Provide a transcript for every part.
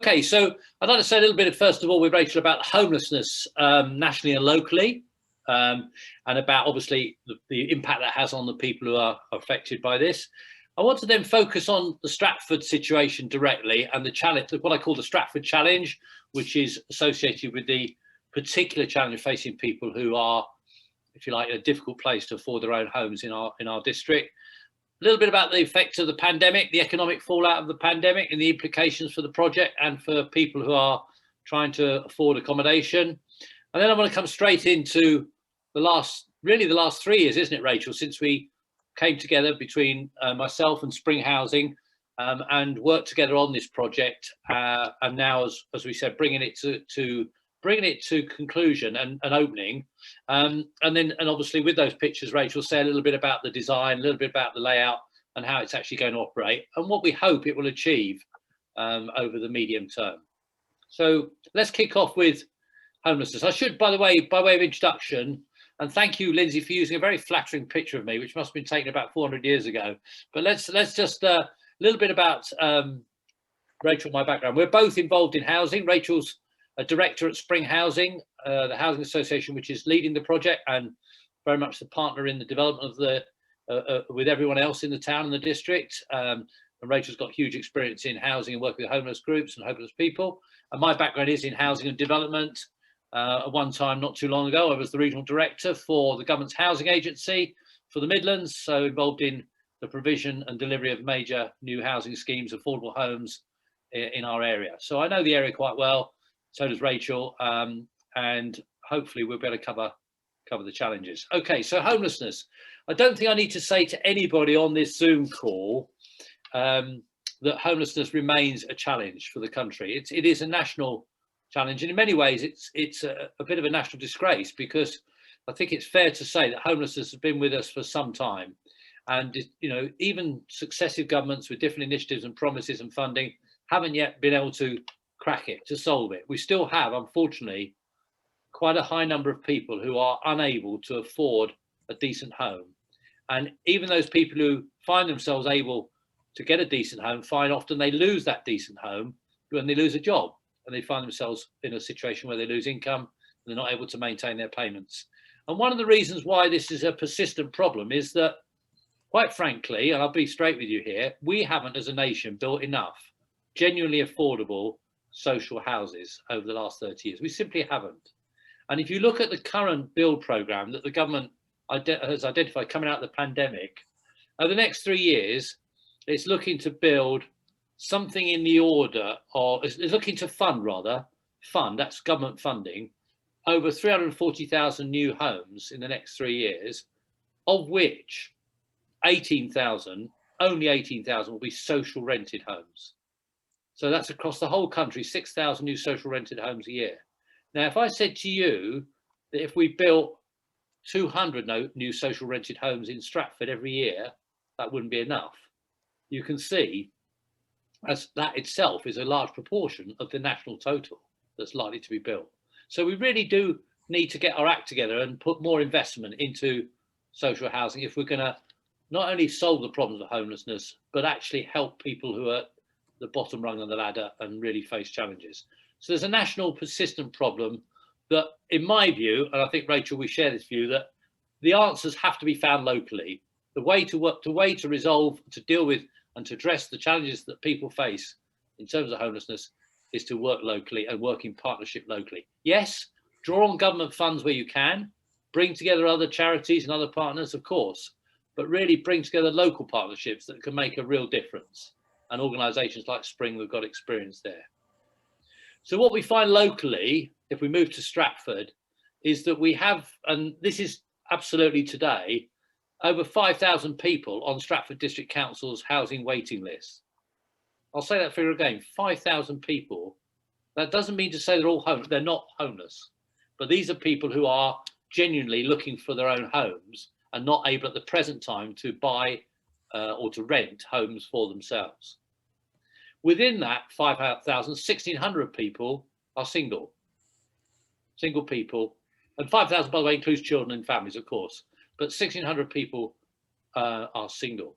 Okay, so I'd like to say a little bit, first of all, with Rachel about homelessness nationally and locally, and about obviously the impact that has on the people who are affected by this. I want to then focus on the Stratford situation directly and the challenge, what I call the Stratford challenge, which is associated with the particular challenge facing people who are, if you like, in a difficult place to afford their own homes in our district. A little bit about the effects of the pandemic, the economic fallout of the pandemic and the implications for the project and for people who are trying to afford accommodation. And then I want to come straight into the last 3 years, isn't it, Rachel, since we came together between myself and Spring Housing and worked together on this project. And now, as we said, bringing it to conclusion and opening, and obviously with those pictures, Rachel, say a little bit about the design, a little bit about the layout and how it's actually going to operate and what we hope it will achieve over the medium term. So let's kick off with homelessness. I should, by the way, by way of introduction, and thank you, Lindsay, for using a very flattering picture of me, which must have been taken about 400 years ago. But let's just a little bit about Rachel, my background. We're both involved in housing. Rachel's a director at Spring Housing, the housing association, which is leading the project and very much the partner in the development of the with everyone else in the town and the district. And Rachel's got huge experience in housing and working with homeless groups and homeless people. And my background is in housing and development. At one time, not too long ago, I was the regional director for the government's housing agency for the Midlands, so involved in the provision and delivery of major new housing schemes, affordable homes in our area. So I know the area quite well. So does Rachel, and hopefully we'll be able to cover the challenges. Okay, so homelessness. I don't think I need to say to anybody on this Zoom call that homelessness remains a challenge for the country. It is a national challenge, and in many ways it's a bit of a national disgrace, because I think it's fair to say that homelessness has been with us for some time, and you know, even successive governments with different initiatives and promises and funding haven't yet been able to crack it, to solve it. We still have, unfortunately, quite a high number of people who are unable to afford a decent home. And even those people who find themselves able to get a decent home find often they lose that decent home when they lose a job, and they find themselves in a situation where they lose income and they're not able to maintain their payments. And one of the reasons why this is a persistent problem is that, quite frankly, and I'll be straight with you here, we haven't as a nation built enough genuinely affordable social houses over the last 30 years. We simply haven't. And if you look at the current build programme that the government has identified coming out of the pandemic, over the next 3 years, it's looking to build something in the order of, it's looking to fund, that's government funding, over 340,000 new homes in the next 3 years, of which 18,000, only 18,000 will be social rented homes. So that's across the whole country, 6,000 new social rented homes a year. Now, if I said to you that if we built 200 new social rented homes in Stratford every year, that wouldn't be enough. You can see as that itself is a large proportion of the national total that's likely to be built. So we really do need to get our act together and put more investment into social housing if we're going to not only solve the problems of homelessness, but actually help people who are the bottom rung of the ladder and really face challenges. So there's a national persistent problem that, in my view, and I think, Rachel, we share this view, that the answers have to be found locally. The way to resolve, to deal with and to address the challenges that people face in terms of homelessness is to work locally and work in partnership locally. Yes, draw on government funds where you can, bring together other charities and other partners, of course, but really bring together local partnerships that can make a real difference. And organisations like Spring, we've got experience there. So what we find locally, if we move to Stratford, is that we have, and this is absolutely today, over 5,000 people on Stratford District Council's housing waiting list. I'll say that figure again, 5,000 people. That doesn't mean to say they're all homeless, they're not homeless, but these are people who are genuinely looking for their own homes and not able at the present time to buy or to rent homes for themselves. Within that 5,000, 1,600 people are single people, and 5,000, by the way, includes children and families, of course, but 1,600 people are single.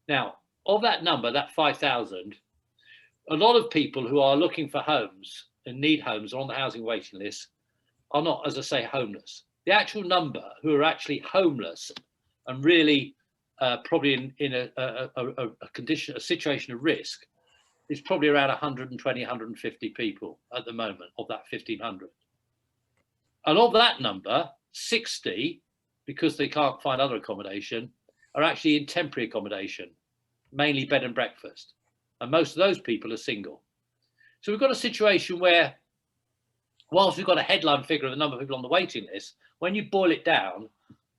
Now, of that number, that 5,000, a lot of people who are looking for homes and need homes are on the housing waiting list are not, as I say, homeless. The actual number who are actually homeless and really probably in a condition, a situation of risk, is probably around 120, 150 people at the moment of that 1,500. And of that number, 60, because they can't find other accommodation, are actually in temporary accommodation, mainly bed and breakfast. And most of those people are single. So we've got a situation where, whilst we've got a headline figure of the number of people on the waiting list, when you boil it down,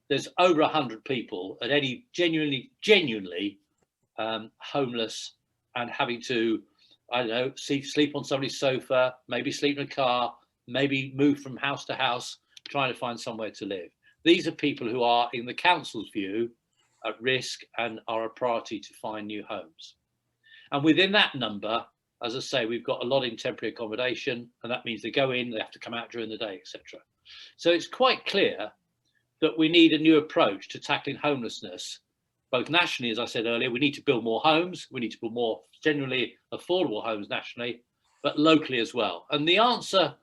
there's over 100 people at any genuinely homeless and having to, I don't know, sleep on somebody's sofa, maybe sleep in a car, maybe move from house to house, trying to find somewhere to live. These are people who are, in the council's view, at risk and are a priority to find new homes. And within that number, as I say, we've got a lot in temporary accommodation, and that means they go in, they have to come out during the day, etc. So it's quite clear that we need a new approach to tackling homelessness, both nationally, as I said earlier. We need to build more homes, we need to build more genuinely affordable homes nationally, but locally as well. And the answer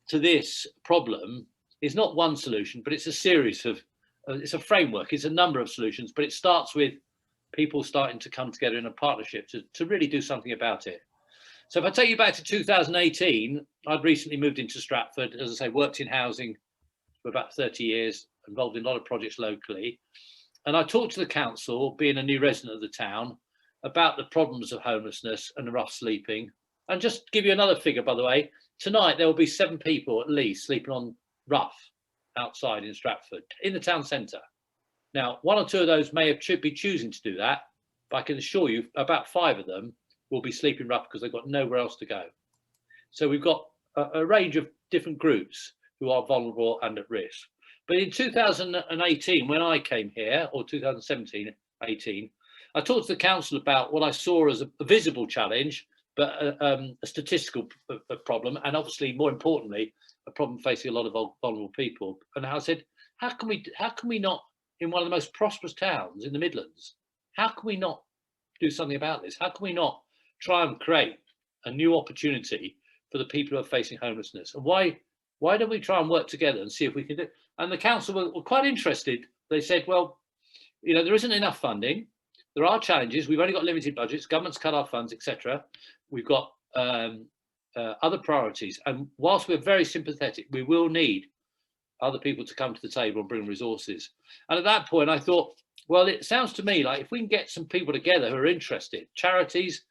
to this problem is not one solution, but it's a series of, it's a framework, it's a number of solutions, but it starts with people starting to come together in a partnership to really do something about it. So if I take you back to 2018, I'd recently moved into Stratford, as I say, worked in housing for about 30 years, involved in a lot of projects locally. And I talked to the council, being a new resident of the town, about the problems of homelessness and rough sleeping. And just give you another figure, by the way, tonight there will be 7 people at least sleeping on rough outside in Stratford, in the town centre. Now, 1 or 2 of those may be choosing to do that, but I can assure you about 5 of them will be sleeping rough because they've got nowhere else to go. So we've got a range of different groups who are vulnerable and at risk. But in 2018, when I came here, or 2017, 18, I talked to the council about what I saw as a visible challenge, but a statistical problem, and obviously, more importantly, a problem facing a lot of vulnerable people. And I said, how can we not, in one of the most prosperous towns in the Midlands, how can we not do something about this? How can we not try and create a new opportunity for the people who are facing homelessness? And why don't we try and work together and see if we can do it? And the council were quite interested. They said, well, you know, there isn't enough funding. There are challenges. We've only got limited budgets. Government's cut our funds, etc. We've got other priorities. And whilst we're very sympathetic, we will need other people to come to the table and bring resources. And at that point, I thought, well, it sounds to me like if we can get some people together who are interested, charities,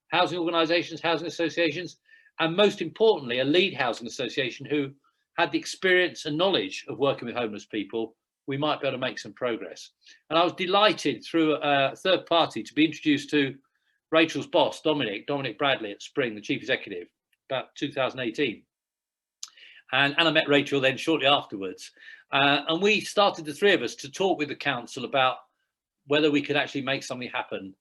housing organisations, housing associations, and most importantly, a lead housing association who had the experience and knowledge of working with homeless people, we might be able to make some progress. And I was delighted through a third party to be introduced to Rachel's boss, Dominic Bradley at Spring, the chief executive, about 2018. And I met Rachel then shortly afterwards. And we started, the 3 of us, to talk with the council about whether we could actually make something happen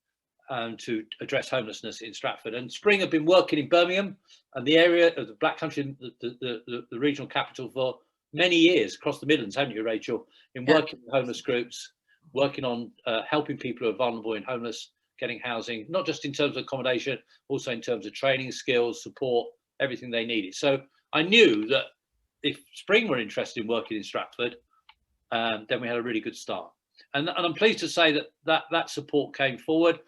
to address homelessness in Stratford. And Spring have been working in Birmingham and the area of the Black Country, the regional capital, for many years across the Midlands, haven't you, Rachel? In working with homeless groups, working on helping people who are vulnerable and homeless, getting housing, not just in terms of accommodation, also in terms of training, skills, support, everything they needed. So I knew that if Spring were interested in working in Stratford, then we had a really good start. And I'm pleased to say that support came forward.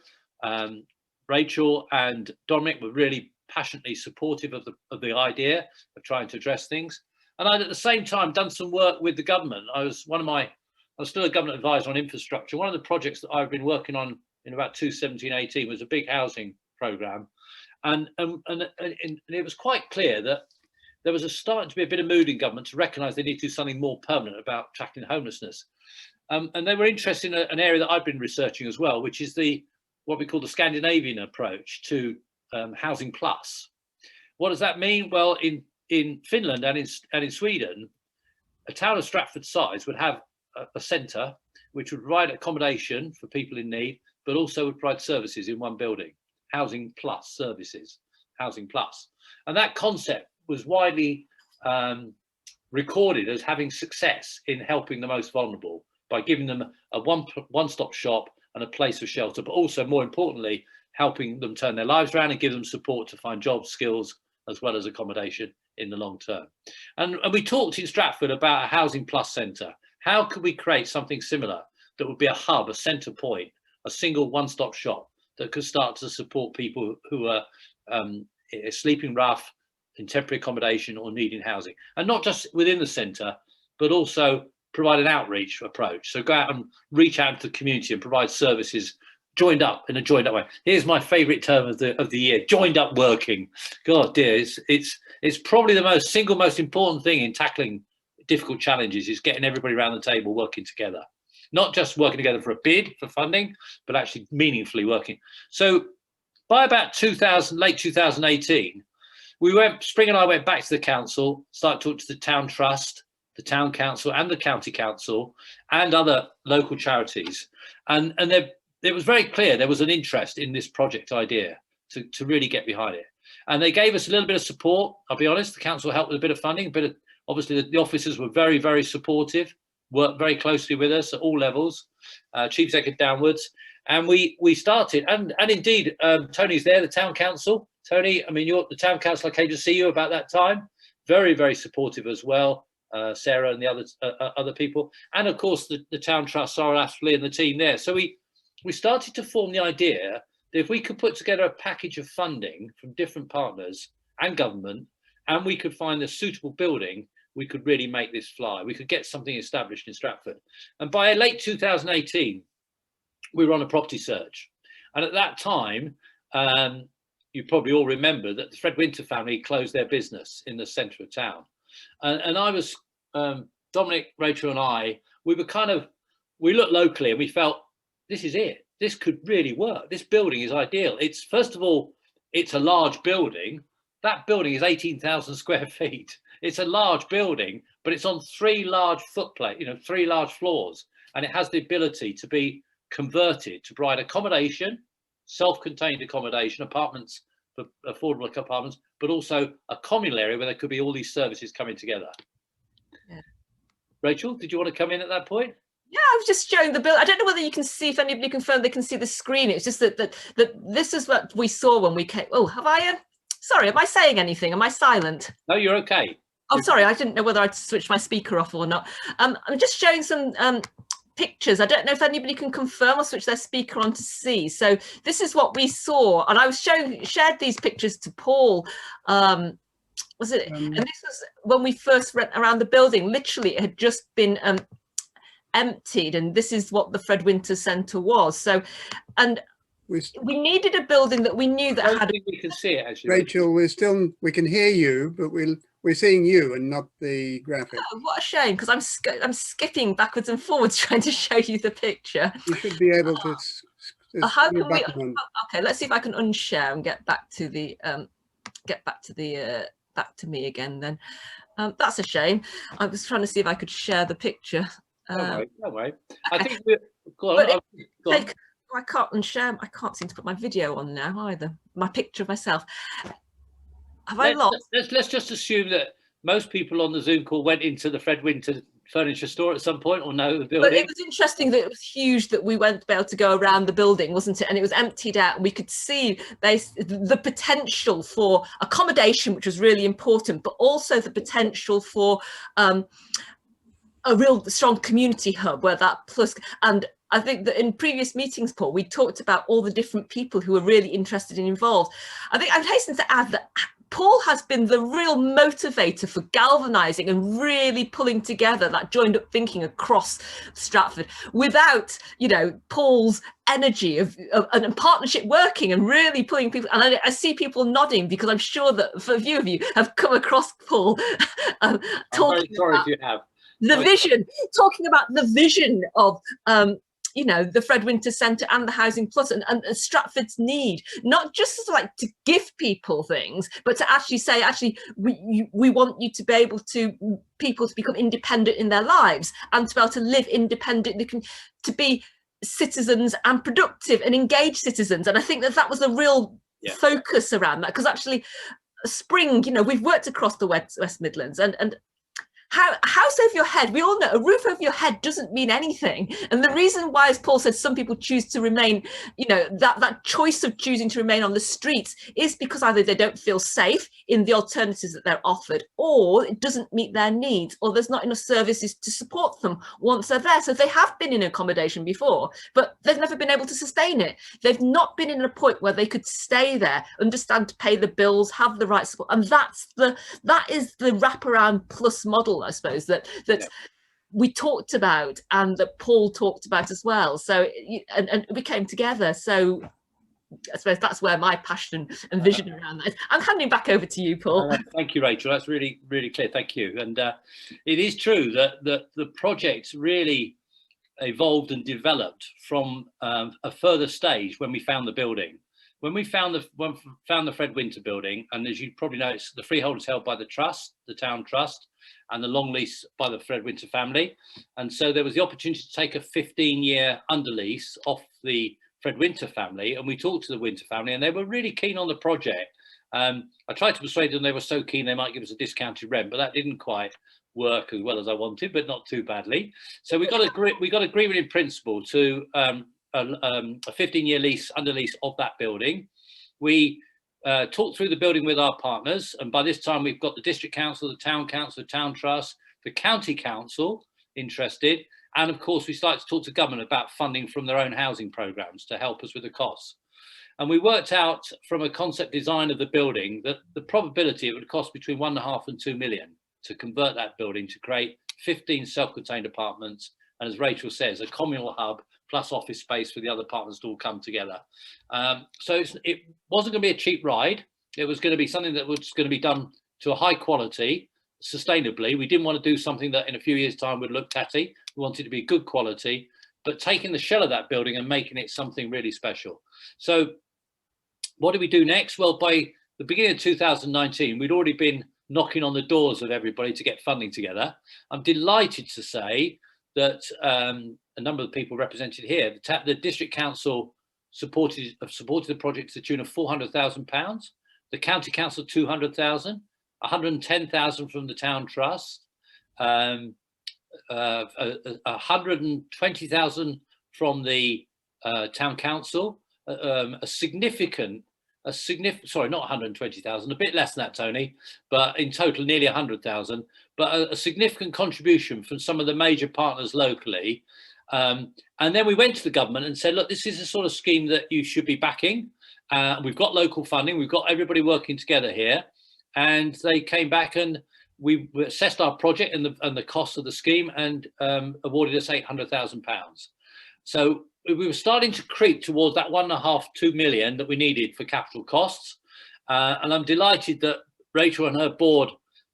Rachel and Dominic were really passionately supportive of the idea of trying to address things. And I'd at the same time done some work with the government. I was still a government advisor on infrastructure. One of the projects that I've been working on in about 2017-18 was a big housing programme. And it was quite clear that there was starting to be a bit of mood in government to recognise they need to do something more permanent about tackling homelessness. And they were interested in an area that I've been researching as well, which is what we call the Scandinavian approach to housing plus. What does that mean? Well, in Finland and in Sweden, a town of Stratford size would have a centre which would provide accommodation for people in need, but also would provide services in one building, housing plus services, housing plus. And that concept was widely recorded as having success in helping the most vulnerable by giving them a one-stop shop and a place of shelter, but also, more importantly, helping them turn their lives around and give them support to find jobs, skills, as well as accommodation in the long term. And we talked in Stratford about a Housing Plus centre. How could we create something similar that would be a hub, a centre point, a single one-stop shop that could start to support people who are sleeping rough, in temporary accommodation or needing housing, and not just within the centre, but also provide an outreach approach. So go out and reach out to the community and provide services joined up in a joined up way. Here's my favourite term of the year: joined up working. God dear, it's probably the single most important thing in tackling difficult challenges, is getting everybody around the table working together. Not just working together for a bid for funding, but actually meaningfully working. So by about late 2018, Spring and I went back to the council, started talking to the town trust, the town council and the county council and other local charities. And it was very clear there was an interest in this project idea to really get behind it. And they gave us a little bit of support. I'll be honest, the council helped with a bit of funding, obviously the officers were very, very supportive, worked very closely with us at all levels, chief executive downwards. And we started, and indeed, Tony's there, the town council. Tony, I mean, the town council, I came to see you about that time. Very, very supportive as well. Sarah and the other people. And of course, the town trust, Sarah Astley and the team there. So we started to form the idea that if we could put together a package of funding from different partners and government, and we could find a suitable building, we could really make this fly. We could get something established in Stratford. And by late 2018, we were on a property search. And at that time, you probably all remember that the Fred Winter family closed their business in the centre of town. And I was, Dominic, Rachel and I, we looked locally and we felt, this is it. This could really work. This building is ideal. First of all, it's a large building. That building is 18,000 square feet. It's a large building, but it's on three large floors. And it has the ability to be converted to provide accommodation, self-contained accommodation, apartments, for affordable apartments, but also a communal area where there could be all these services coming together. Yeah. Rachel, did you want to come in at that point? Yeah, I was just showing the bill. I don't know whether you can see, if anybody confirmed they can see the screen. It's just that this is what we saw when we came. Oh, have I? Sorry, am I saying anything? Am I silent? No, you're okay. Oh, sorry, I didn't know whether I'd switched my speaker off or not. I'm just showing some pictures. I don't know if anybody can confirm or switch their speaker on to see. So this is what we saw, and I was shared these pictures to Paul. And this was when we first went around the building. Literally, it had just been emptied, and this is what the Fred Winter Centre was. So, and we needed a building that we knew that had. We can see it actually. Rachel, we can hear you, but we're seeing you and not the graphic. Oh, what a shame, because I'm skipping backwards and forwards trying to show you the picture. You should be able to. How can we? Okay, let's see if I can unshare and get back to me again. Then that's a shame. I was trying to see if I could share the picture. No way. I think I can't unshare. I can't seem to put my video on now either. My picture of myself. Let's just assume that most people on the Zoom call went into the Fred Winter furniture store at some point, or know the building. But it was interesting that it was huge, that we went to be able to go around the building, wasn't it? And it was emptied out, and we could see the potential for accommodation, which was really important, but also the potential for a real strong community hub where that plus. And I think that in previous meetings, Paul, we talked about all the different people who are really interested and involved. I think I'd hasten to add that Paul has been the real motivator for galvanising and really pulling together that joined up thinking across Stratford. Without, Paul's energy and partnership working and really pulling people, and I see people nodding because I'm sure that a few of you have come across Paul I'm very sorry if you have. Talking about the vision of the Fred Winter Centre and the Housing Plus and Stratford's need, not just to give people things, but to actually say, we want you to be able to, people to become independent in their lives and to be able to live independently, to be citizens and productive and engaged citizens. And I think that was a real focus around that, because actually Spring, we've worked across the West Midlands, and house over your head, we all know a roof over your head doesn't mean anything. And the reason why, as Paul said, some people choose to remain, you know, that choice of choosing to remain on the streets is because either they don't feel safe in the alternatives that they're offered, or it doesn't meet their needs, or there's not enough services to support them once they're there. So they have been in accommodation before, but they've never been able to sustain it. They've not been in a point where they could stay there, understand to pay the bills, have the right support. And that is the wraparound plus model, I suppose, that we talked about and that Paul talked about as well. So and we came together. So I suppose that's where my passion and vision around that is. I'm handing back over to you, Paul. Thank you, Rachel. That's really, really clear. Thank you. And it is true that the project really evolved and developed from a further stage when we found the building. When we found the Fred Winter building, and as you probably know, it's the freehold is held by the trust, the town trust, and the long lease by the Fred Winter family. And so there was the opportunity to take a 15-year underlease off the Fred Winter family, and we talked to the Winter family, and they were really keen on the project. I tried to persuade them they were so keen they might give us a discounted rent, but that didn't quite work as well as I wanted, but not too badly. So we got agreement in principle to a 15-year lease, underlease of that building. We talked through the building with our partners, and by this time we've got the district council, the town trust, the county council interested, and of course we started to talk to government about funding from their own housing programs to help us with the costs. And we worked out from a concept design of the building that the probability it would cost between 1.5 and 2 million to convert that building to create 15 self-contained apartments, and as Rachel says, a communal hub plus office space for the other partners to all come together. So it wasn't going to be a cheap ride. It was going to be something that was going to be done to a high quality, sustainably. We didn't want to do something that in a few years' time would look tatty. We wanted it to be good quality, but taking the shell of that building and making it something really special. So what did we do next? Well, by the beginning of 2019, we'd already been knocking on the doors of everybody to get funding together. I'm delighted to say that a number of the people represented here, the district council supported the project to the tune of £400,000, the county council 200,000, 110,000 from the town trust, 120,000 from the town council, sorry, not 120,000, a bit less than that, Tony, but in total nearly 100,000, but a significant contribution from some of the major partners locally. And then we went to the government and said, look, this is a sort of scheme that you should be backing. We've got local funding, we've got everybody working together here. And they came back and we assessed our project and the cost of the scheme and awarded us £800,000. So we were starting to creep towards that 1.5, 2 million that we needed for capital costs. And I'm delighted that Rachel and her board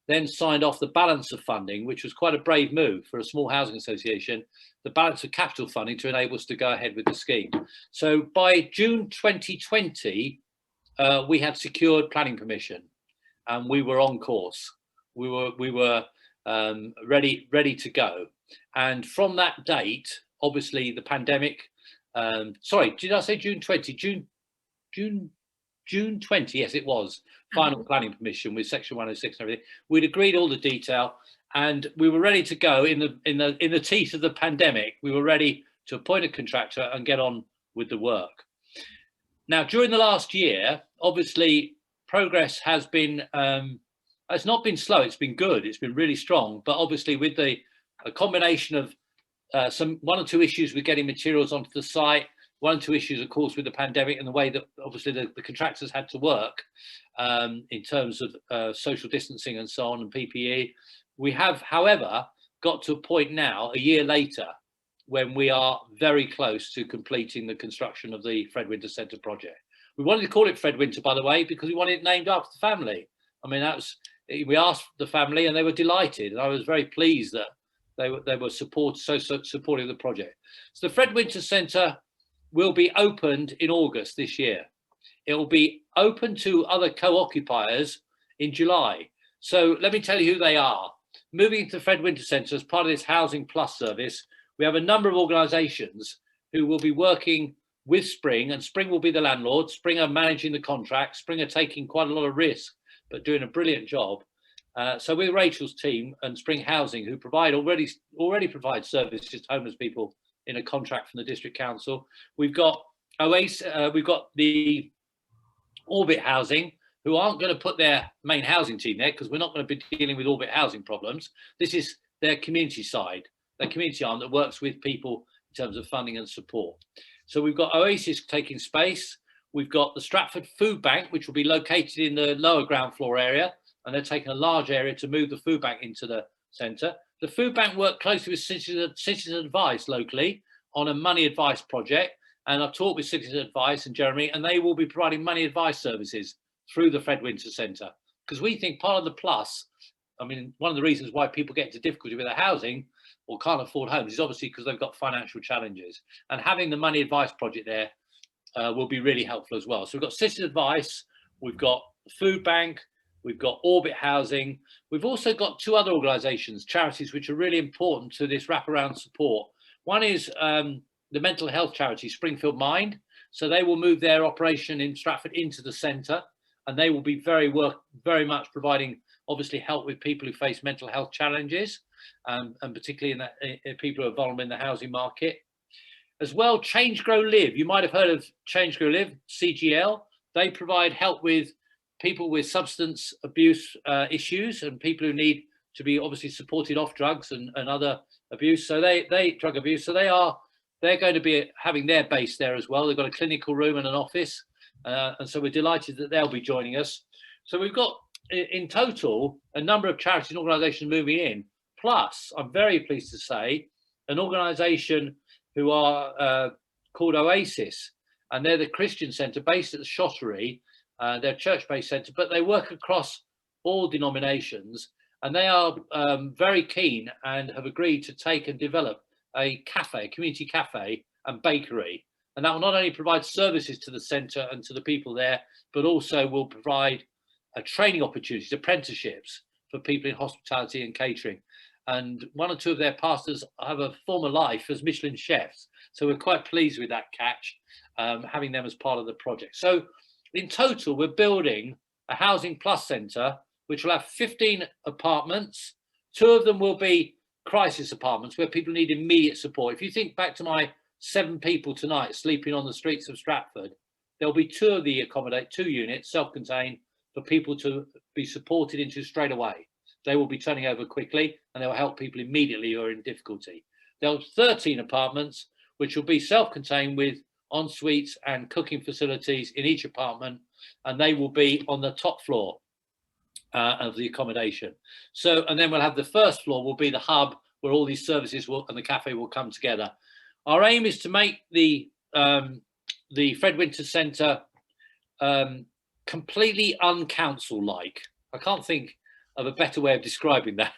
then signed off the balance of funding, which was quite a brave move for a small housing association, the balance of capital funding to enable us to go ahead with the scheme. So by June 2020, we had secured planning permission and we were on course. We were ready to go. And from that date, obviously the pandemic, sorry, did I say June 20? June 20, yes, it was. Final planning permission with section 106 and everything. We'd agreed all the detail and we were ready to go in the teeth of the pandemic. We were ready to appoint a contractor and get on with the work. Now, during the last year, obviously progress has been, it's not been slow, it's been good, it's been really strong, but obviously with a combination of one or two issues with getting materials onto the site, one or two issues, of course, with the pandemic and the way that obviously the contractors had to work in terms of social distancing and so on and PPE. We have, however, got to a point now, a year later, when we are very close to completing the construction of the Fred Winter Centre project. We wanted to call it Fred Winter, by the way, because we wanted it named after the family. I mean, we asked the family and they were delighted. And I was very pleased that they were so supportive of the project. So the Fred Winter Centre will be opened in August this year. It will be open to other co-occupiers in July. So let me tell you who they are. Moving to the Fred Winter Centre as part of this Housing Plus service, we have a number of organisations who will be working with Spring, and Spring will be the landlord. Spring are managing the contract. Spring are taking quite a lot of risk, but doing a brilliant job. So with Rachel's team and Spring Housing, who already provide services to homeless people in a contract from the district council, we've got Oasis, we've got the Orbit Housing, who aren't going to put their main housing team there because we're not going to be dealing with Orbit housing problems. This is their community side, their community arm that works with people in terms of funding and support. So we've got Oasis taking space. We've got the Stratford Food Bank, which will be located in the lower ground floor area, and they're taking a large area to move the food bank into the centre. The food bank worked closely with Citizen Advice locally on a money advice project, and I've talked with Citizen Advice and Jeremy, and they will be providing money advice services through the Fred Winter Centre, because we think part of the plus, I mean, one of the reasons why people get into difficulty with their housing or can't afford homes is obviously because they've got financial challenges, and having the money advice project there will be really helpful as well. So we've got Citizen Advice, we've got the Food Bank, we've got Orbit Housing. We've also got two other organisations, charities, which are really important to this wraparound support. One is the mental health charity, Springfield Mind. So they will move their operation in Stratford into the centre, and they will be very much providing, obviously, help with people who face mental health challenges, and particularly in people who are vulnerable in the housing market. As well, Change Grow Live. You might have heard of Change Grow Live, CGL. They provide help with people with substance abuse issues and people who need to be obviously supported off drugs and other abuse. So drug abuse. So they're going to be having their base there as well. They've got a clinical room and an office. And so we're delighted that they'll be joining us. So we've got in total a number of charities and organisations moving in. Plus, I'm very pleased to say, an organisation who are called Oasis, and they're the Christian centre based at the Shottery. They're a church-based centre, but they work across all denominations, and they are very keen and have agreed to take and develop a cafe, a community cafe and bakery. And that will not only provide services to the centre and to the people there, but also will provide training opportunities, apprenticeships for people in hospitality and catering. And one or two of their pastors have a former life as Michelin chefs. So we're quite pleased with that catch, having them as part of the project. So in total, we're building a Housing Plus centre, which will have 15 apartments. 2 of them will be crisis apartments where people need immediate support. If you think back to my 7 people tonight sleeping on the streets of Stratford, there'll be 2 of the 2 units, self-contained, for people to be supported into straight away. They will be turning over quickly and they'll help people immediately who are in difficulty. There'll be 13 apartments, which will be self-contained with en suites and cooking facilities in each apartment, and they will be on the top floor of the accommodation. So, and then we'll have the first floor will be the hub where all these services and the cafe will come together. Our aim is to make the Fred Winter Centre completely uncouncil-like. I can't think of a better way of describing that.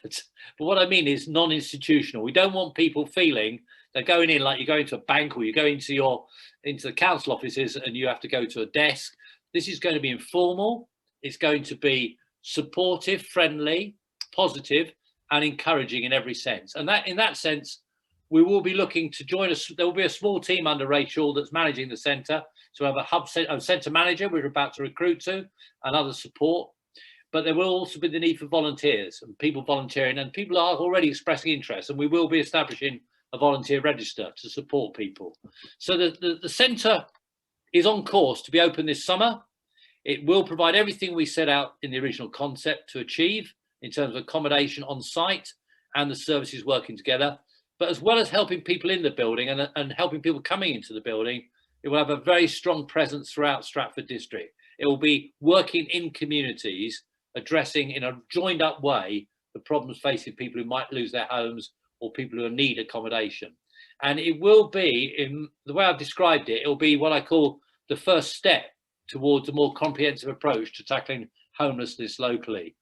But what I mean is non-institutional. We don't want people feeling they're going in like you're going to a bank or you go into the council offices and you have to go to a desk. This is going to be informal. It's going to be supportive, friendly, positive, and encouraging in every sense. And that, in that sense, we will be looking to join us. There will be a small team under Rachel that's managing the centre. So we have a centre manager we're about to recruit to and other support. But there will also be the need for volunteers and people volunteering, and people are already expressing interest, and we will be establishing a volunteer register to support people. So the centre is on course to be open this summer. It will provide everything we set out in the original concept to achieve in terms of accommodation on site and the services working together. But as well as helping people in the building and helping people coming into the building, it will have a very strong presence throughout Stratford District. It will be working in communities, addressing in a joined up way the problems facing people who might lose their homes or people who need accommodation. And it will be, in the way I've described it, it will be what I call the first step towards a more comprehensive approach to tackling homelessness locally.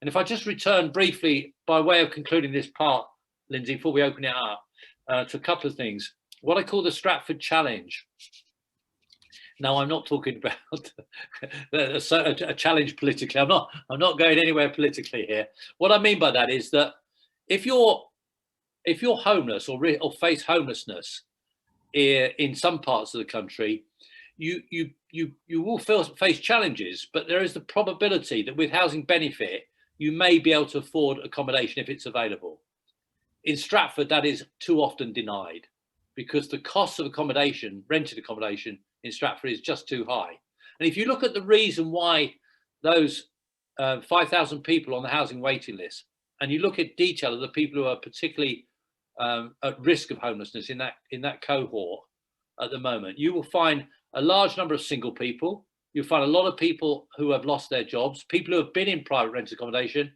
And if I just return briefly by way of concluding this part, Lindsay, before we open it up, to a couple of things. What I call the Stratford Challenge. Now, I'm not talking about a challenge politically. I'm not going anywhere politically here. What I mean by that is that if you're homeless or face homelessness in some parts of the country, you will face challenges. But there is the probability that with housing benefit, you may be able to afford accommodation if it's available. In Stratford, that is too often denied because the cost of accommodation, rented accommodation in Stratford, is just too high. And if you look at the reason why those 5,000 people on the housing waiting list, and you look at detail of the people who are particularly at risk of homelessness in that cohort at the moment, you will find a large number of single people. You'll find a lot of people who have lost their jobs, people who have been in private rented accommodation,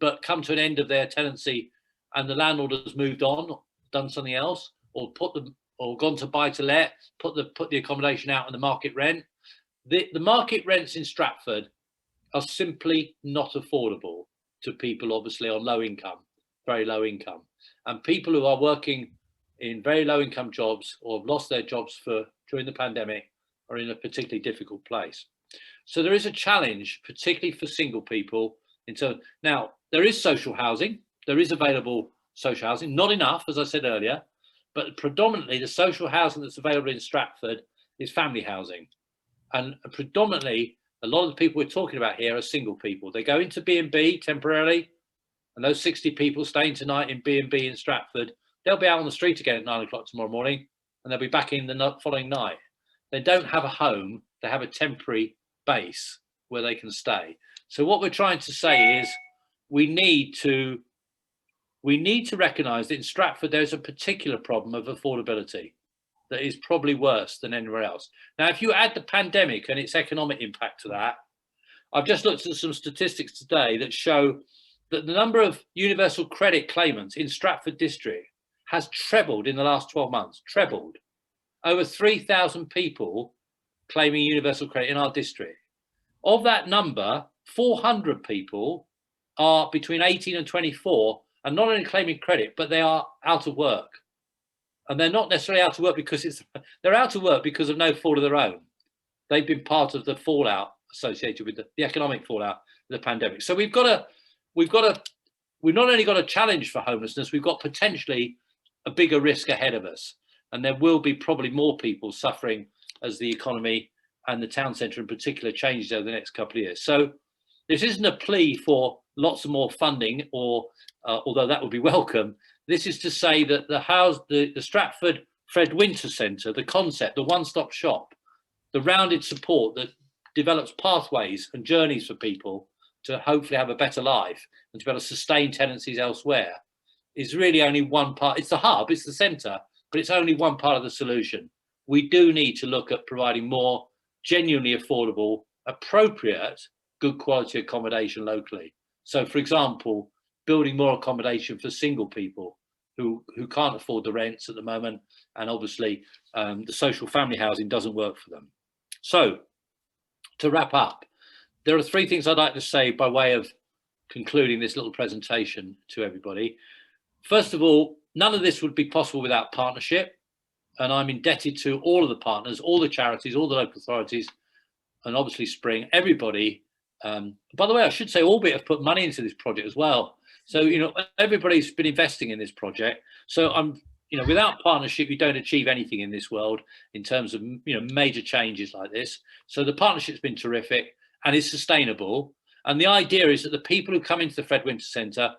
but come to an end of their tenancy and the landlord has moved on, done something else, or gone to buy to let, put the accommodation out on the market rent. The market rents in Stratford are simply not affordable to people obviously on low income, very low income, and people who are working in very low income jobs or have lost their jobs during the pandemic are in a particularly difficult place. So there is a challenge, particularly for single people. Now, there is social housing, there is available social housing, not enough, as I said earlier, but predominantly the social housing that's available in Stratford is family housing. And predominantly, a lot of the people we're talking about here are single people. They go into B&B temporarily, and those 60 people staying tonight in B&B in Stratford, they'll be out on the street again at 9 o'clock tomorrow morning, and they'll be back in the following night. They don't have a home, they have a temporary base where they can stay. So what we're trying to say is we need to recognise that in Stratford there's a particular problem of affordability that is probably worse than anywhere else. Now, if you add the pandemic and its economic impact to that, I've just looked at some statistics today that show that the number of universal credit claimants in Stratford District has trebled in the last 12 months, trebled. Over 3,000 people claiming universal credit in our district. Of that number, 400 people are between 18 and 24 and not only claiming credit, but they are out of work. And they're not necessarily out of work because they're out of work because of no fault of their own. They've been part of the fallout associated with the economic fallout of the pandemic. So we've not only got a challenge for homelessness, we've got potentially a bigger risk ahead of us. And there will be probably more people suffering as the economy and the town centre in particular changes over the next couple of years. So this isn't a plea for lots of more funding, or although that would be welcome. This is to say that the Stratford Fred Winter Centre, the concept, the one-stop shop, the rounded support that develops pathways and journeys for people to hopefully have a better life and to be able to sustain tenancies elsewhere, is really only one part. It's the hub, it's the centre, but it's only one part of the solution. We do need to look at providing more genuinely affordable, appropriate, good quality accommodation locally. So, for example, building more accommodation for single people who can't afford the rents at the moment, and obviously the social family housing doesn't work for them. So, to wrap up, there are three things I'd like to say by way of concluding this little presentation to everybody. First of all, none of this would be possible without partnership, and I'm indebted to all of the partners, all the charities, all the local authorities, and obviously Spring, everybody. By the way, I should say Orbit have put money into this project as well. So, everybody's been investing in this project. So without partnership, you don't achieve anything in this world in terms of, major changes like this. So the partnership's been terrific and is sustainable. And the idea is that the people who come into the Fred Winter Centre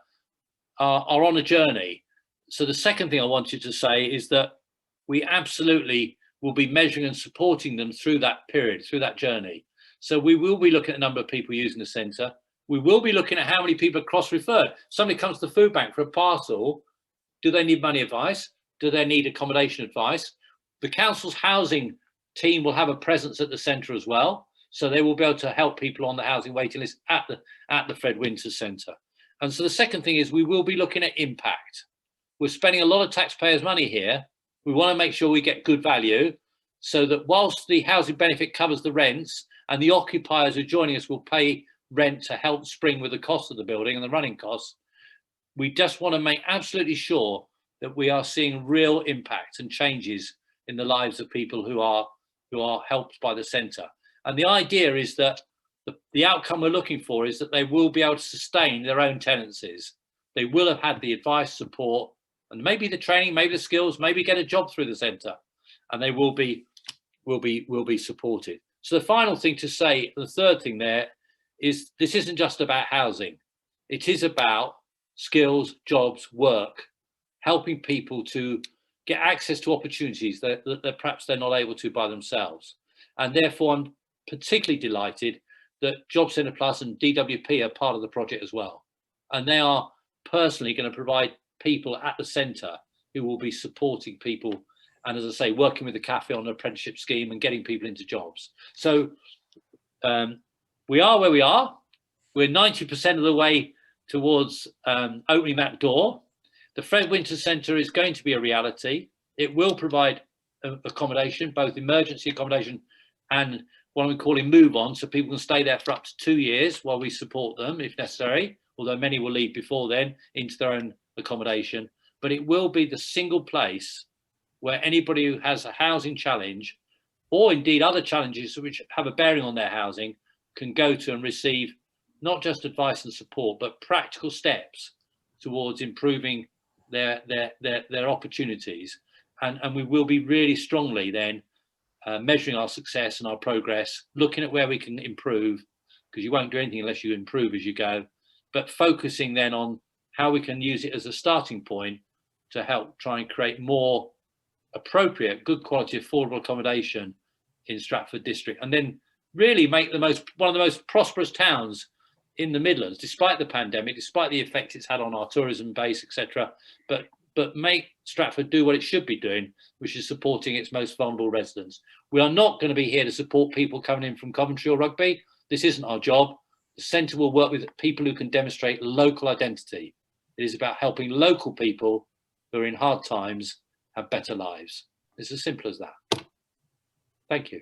are on a journey. So the second thing I wanted to say is that we absolutely will be measuring and supporting them through that period, through that journey. So we will be looking at the number of people using the centre. We will be looking at how many people are cross-referred. Somebody comes to the food bank for a parcel. Do they need money advice? Do they need accommodation advice? The council's housing team will have a presence at the centre as well. So they will be able to help people on the housing waiting list at the Fred Winter Centre. And so the second thing is we will be looking at impact. We're spending a lot of taxpayers' money here. We want to make sure we get good value so that whilst the housing benefit covers the rents and the occupiers who are joining us will pay rent to help Spring with the cost of the building and the running costs, we just want to make absolutely sure that we are seeing real impact and changes in the lives of people who are helped by the centre. And the idea is that the outcome we're looking for is that they will be able to sustain their own tenancies. They will have had the advice, support, and maybe the training, maybe the skills, maybe get a job through the centre, and they will be supported. So the final thing to say, the third thing there, is this isn't just about housing. It is about skills, jobs, work, helping people to get access to opportunities that perhaps they're not able to by themselves. And therefore, I'm particularly delighted that Job Centre Plus and DWP are part of the project as well. And they are personally going to provide people at the centre who will be supporting people. And as I say, working with the cafe on an apprenticeship scheme and getting people into jobs. So we are where we are. We're 90% of the way towards opening that door. The Fred Winter Centre is going to be a reality. It will provide accommodation, both emergency accommodation and what I'm calling move on, so people can stay there for up to 2 years while we support them if necessary, although many will leave before then into their own accommodation. But it will be the single place where anybody who has a housing challenge, or indeed other challenges which have a bearing on their housing, can go to and receive not just advice and support, but practical steps towards improving their opportunities. And we will be really strongly then measuring our success and our progress, looking at where we can improve, because you won't do anything unless you improve as you go, but focusing then on how we can use it as a starting point to help try and create more appropriate, good quality, affordable accommodation in Stratford District, and then really make one of the most prosperous towns in the Midlands, despite the pandemic, despite the effects it's had on our tourism base, etc. But make Stratford do what it should be doing, which is supporting its most vulnerable residents. We are not going to be here to support people coming in from Coventry or Rugby. This isn't our job. The centre will work with people who can demonstrate local identity. It is about helping local people who are in hard times have better lives. It's as simple as that. Thank you.